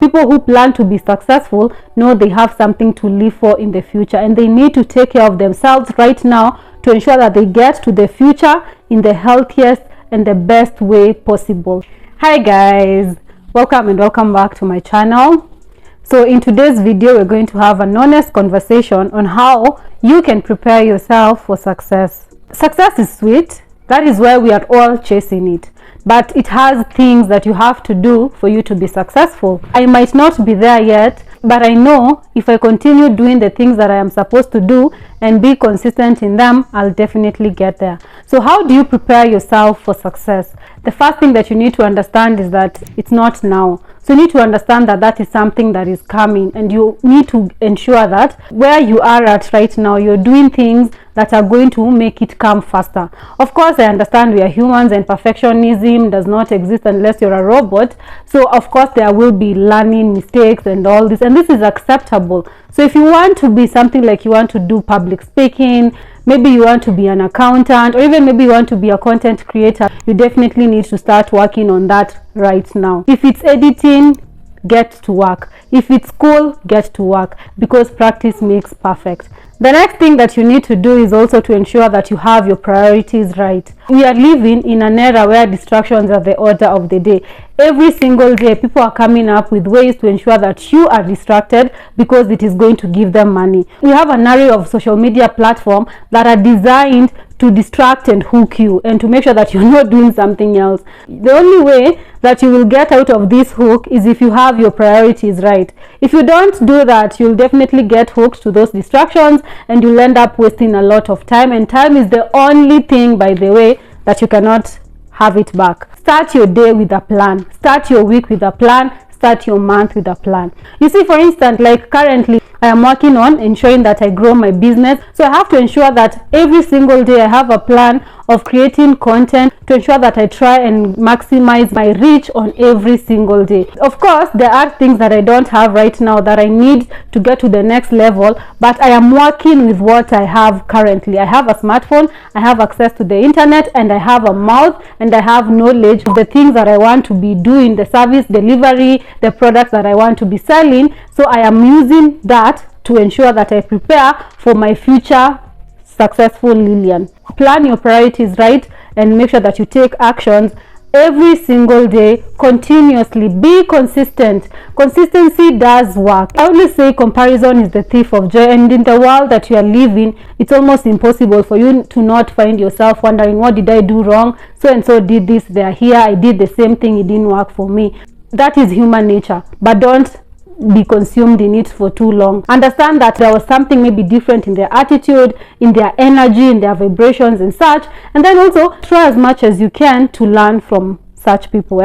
People who plan to be successful know they have something to live for in the future, and they need to take care of themselves right now to ensure that they get to the future in the healthiest and the best way possible. Hi guys, welcome and welcome back to my channel. So in today's video, we're going to have an honest conversation on how you can prepare yourself for success. Success is sweet. That is why we are all chasing it. But it has things that you have to do for you to be successful. I might not be there yet, but I know if I continue doing the things that I am supposed to do and be consistent in them, I'll definitely get there. So how do you prepare yourself for success? The first thing that you need to understand is that it's not now. So you need to understand that that is something that is coming, and you need to ensure that where you are at right now, you're doing things that are going to make it come faster. Of course, I understand we are humans and perfectionism does not exist unless you're a robot. So of course there will be learning mistakes and all this, and this is acceptable. So if you want to be something like you want to do public speaking, maybe you want to be an accountant, or even maybe you want to be a content creator, you definitely need to start working on that right now. If it's editing, get to work. If it's school, get to work, because practice makes perfect. The next thing that you need to do is also to ensure that you have your priorities right. We are living in an era where distractions are the order of the day. Every single day, people are coming up with ways to ensure that you are distracted because it is going to give them money. We have an array of social media platforms that are designed to distract and hook you and to make sure that you're not doing something else. The only way that you will get out of this hook is if you have your priorities right. If you don't do that, you'll definitely get hooked to those distractions and you'll end up wasting a lot of time, and time is the only thing, by the way, that you cannot have it back. Start your day with a plan. Start your week with a plan. Start your month with a plan. You see, for instance, like currently I am working on ensuring that I grow my business. So I have to ensure that every single day I have a plan of creating content to ensure that I try and maximize my reach on every single day. Of course, there are things that I don't have right now that I need to get to the next level, but I am working with what I have currently. I have a smartphone, I have access to the internet, and I have a mouth, and I have knowledge of the things that I want to be doing, the service delivery, the products that I want to be selling. So I am using that to ensure that I prepare for my future successful Lillian. Plan your priorities right and make sure that you take actions every single day continuously. Be consistent. Consistency does work. I always say comparison is the thief of joy, and in the world that you are living, it's almost impossible for you to not find yourself wondering, what did I do wrong? So and so did this, they are here, I did the same thing, it didn't work for me. That is human nature, but don't be consumed in it for too long. Understand that there was something maybe different in their attitude, in their energy, in their vibrations and such, and then also try as much as you can to learn from such people.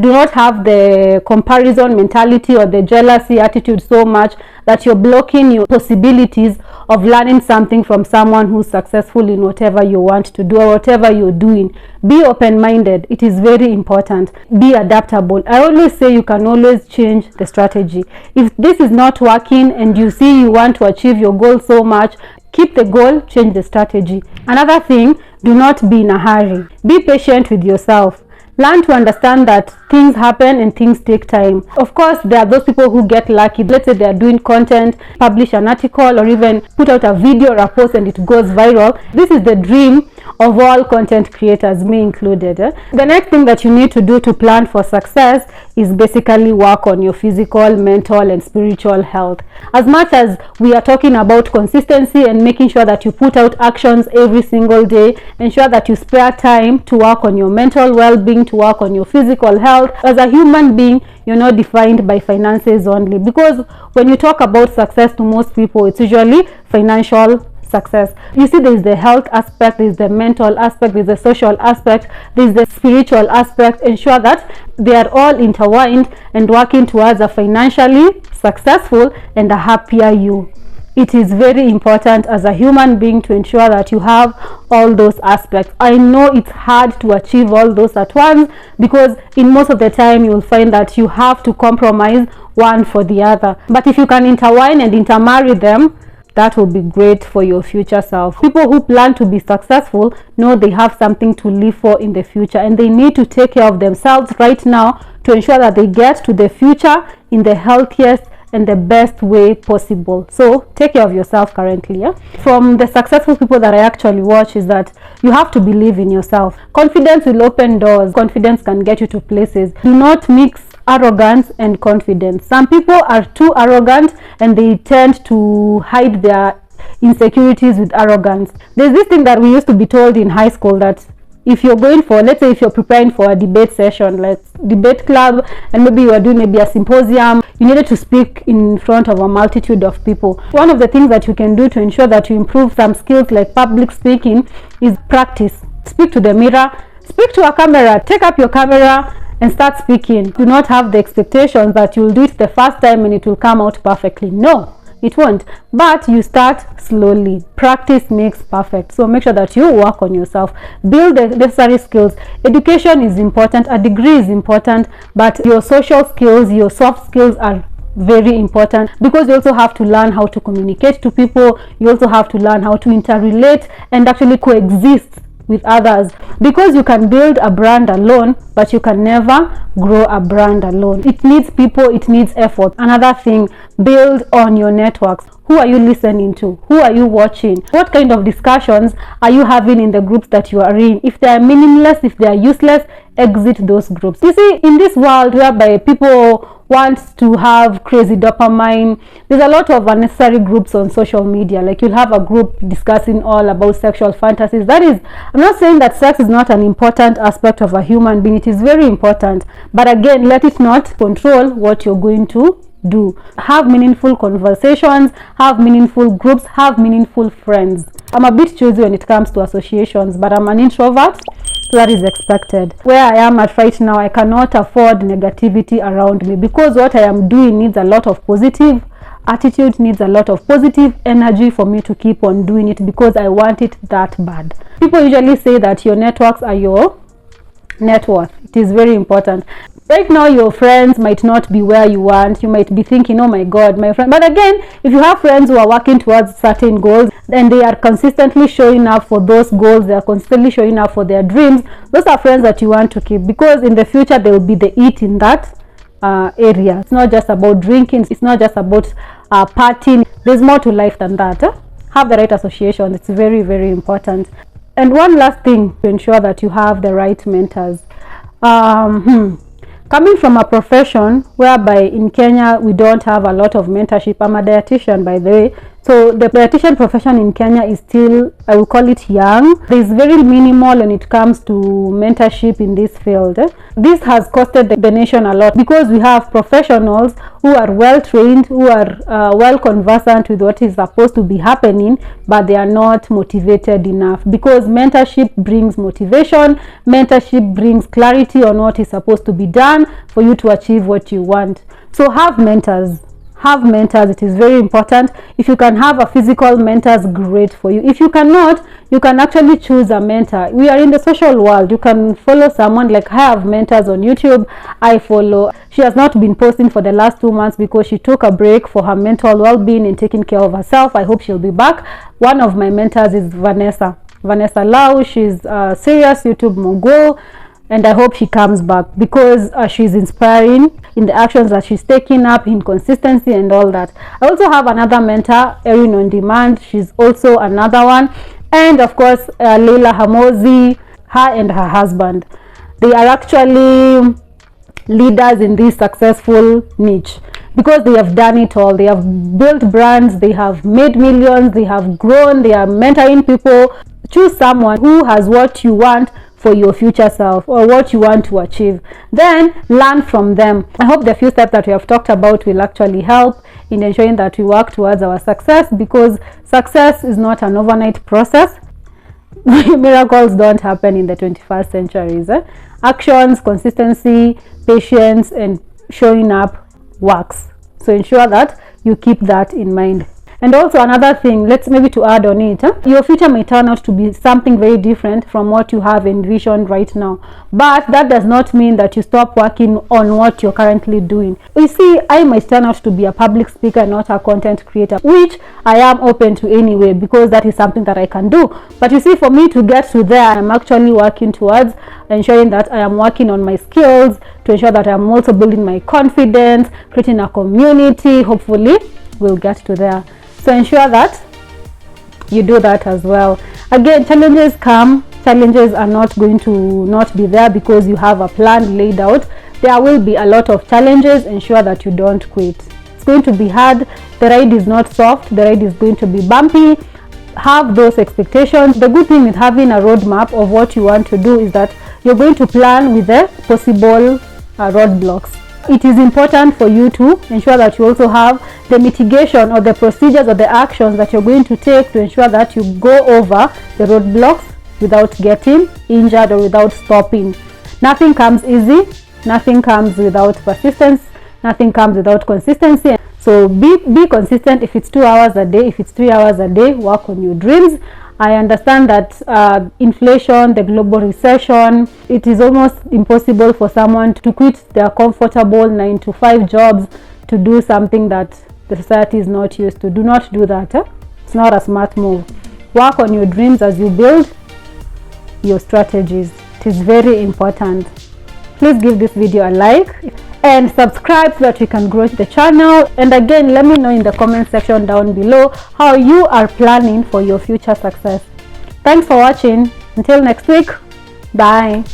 Do not have the comparison mentality or the jealousy attitude so much that you're blocking your possibilities of learning something from someone who's successful in whatever you want to do or whatever you're doing. Be open-minded. It is very important. Be adaptable. I always say you can always change the strategy. If this is not working and you see you want to achieve your goal so much, keep the goal, change the strategy. Another thing, do not be in a hurry. Be patient with yourself. Learn to understand that things happen and things take time. Of course, there are those people who get lucky. Let's say they are doing content, publish an article, or even put out a video or a post and it goes viral. This is the dream of all content creators, me included. The next thing that you need to do to plan for success is basically work on your physical, mental, and spiritual health. As much as we are talking about consistency and making sure that you put out actions every single day, ensure that you spare time to work on your mental well-being, to work on your physical health. As a human being, you're not defined by finances only, because when you talk about success to most people, it's usually financial success. You see, there is the health aspect, there is the mental aspect, there is the social aspect, there is the spiritual aspect. Ensure that they are all intertwined and working towards a financially successful and a happier you. It is very important as a human being to ensure that you have all those aspects. I know it's hard to achieve all those at once, because in most of the time you will find that you have to compromise one for the other. But if you can intertwine and intermarry them, that will be great for your future self. People who plan to be successful know they have something to live for in the future, and they need to take care of themselves right now to ensure that they get to the future in the healthiest and the best way possible. So take care of yourself currently. From the successful people that I actually watch is that you have to believe in yourself. Confidence will open doors. Confidence can get you to places. Do not mix arrogance and confidence. Some people are too arrogant and they tend to hide their insecurities with arrogance. There's this thing that we used to be told in high school, that if you're going for, let's say if you're preparing for a debate session, like debate club, and maybe you are doing maybe a symposium, you needed to speak in front of a multitude of people. One of the things that you can do to ensure that you improve some skills like public speaking is practice. Speak to the mirror, speak to a camera, take up your camera and start speaking. Do not have the expectations that you'll do it the first time and it will come out perfectly. No, it won't. But you start slowly. Practice makes perfect. So make sure that you work on yourself. Build the necessary skills. Education is important. A degree is important. But your social skills, your soft skills are very important, because you also have to learn how to communicate to people. You also have to learn how to interrelate and actually coexist with others, because you can build a brand alone, but you can never grow a brand alone. It needs people, it needs effort. Another thing, build on your networks. Who are you listening to? Who are you watching? What kind of discussions are you having in the groups that you are in? If they are meaningless, if they are useless, exit those groups. You see, in this world whereby people want to have crazy dopamine, there's a lot of unnecessary groups on social media. Like, you'll have a group discussing all about sexual fantasies. That is, I'm not saying that sex is not an important aspect of a human being. It is very important, but again, let it not control what you're going to do. Have meaningful conversations, have meaningful groups, have meaningful friends. I'm a bit choosy when it comes to associations, but I'm an introvert. That is expected. Where I am at right now, I cannot afford negativity around me, because what I am doing needs a lot of positive attitude, needs a lot of positive energy for me to keep on doing it, because I want it that bad. People usually say that your networks are your net worth. It is very important. Right now, your friends might not be where you want. You might be thinking, oh my God, my friend. But again, if you have friends who are working towards certain goals, and they are consistently showing up for those goals, they are constantly showing up for their dreams, those are friends that you want to keep, because in the future, they will be the it in that area. It's not just about drinking. It's not just about partying. There's more to life than that. Have the right association. It's very, very important. And one last thing, to ensure that you have the right mentors. Coming from a profession whereby in Kenya we don't have a lot of mentorship. I'm a dietitian, by the way. So the dietitian profession in Kenya is still, I will call it, young. There is very minimal when it comes to mentorship in this field. This has costed the nation a lot, because we have professionals who are well trained, who are well conversant with what is supposed to be happening, but they are not motivated enough, because mentorship brings motivation. Mentorship brings clarity on what is supposed to be done for you to achieve what you want. So have mentors. Have mentors. It is very important. If you can have a physical mentor, great for you. If you cannot, you can actually choose a mentor. We are in the social world. You can follow someone. Like, I have mentors on YouTube. I follow. She has not been posting for the last 2 months because she took a break for her mental well-being and taking care of herself. I hope she'll be back. One of my mentors is Vanessa Lau. She's a serious YouTube mogul, and I hope she comes back, because she's inspiring in the actions that she's taking up, in consistency and all that. I also have another mentor, Erin On Demand. She's also another one. And of course, Leila Hamozi, her and her husband. They are actually leaders in this successful niche, because they have done it all. They have built brands, they have made millions, they have grown, they are mentoring people. Choose someone who has what you want for your future self, or what you want to achieve. Then learn from them. I hope the few steps that we have talked about will actually help in ensuring that we work towards our success, because success is not an overnight process. Miracles don't happen in the 21st century. Actions, consistency, patience, and showing up works. So ensure that you keep that in mind. And also another thing, let's maybe to add on it, your future may turn out to be something very different from what you have envisioned right now, but that does not mean that you stop working on what you're currently doing. You see, I might turn out to be a public speaker, not a content creator, which I am open to anyway, because that is something that I can do. But you see, for me to get to there, I'm actually working towards ensuring that I am working on my skills, to ensure that I'm also building my confidence, creating a community. Hopefully we'll get to there. So ensure that you do that as well. Again, challenges come. Challenges are not going to not be there because you have a plan laid out. There will be a lot of challenges. Ensure that you don't quit. It's going to be hard. The ride is not soft. The ride is going to be bumpy. Have those expectations. The good thing with having a roadmap of what you want to do is that you're going to plan with the possible roadblocks. It is important for you to ensure that you also have the mitigation or the procedures or the actions that you're going to take to ensure that you go over the roadblocks without getting injured or without stopping. Nothing comes easy. Nothing comes without persistence. Nothing comes without consistency. So be consistent. If it's 2 hours a day, if it's 3 hours a day, work on your dreams. I understand that inflation, the global recession, it is almost impossible for someone to quit their comfortable 9-to-5 jobs to do something that the society is not used to. Do not do that. It's not a smart move. Work on your dreams as you build your strategies. It is very important. Please give this video a like and subscribe so that we can grow the channel. And again, let me know in the comment section down below how you are planning for your future success. Thanks for watching. Until next week, bye.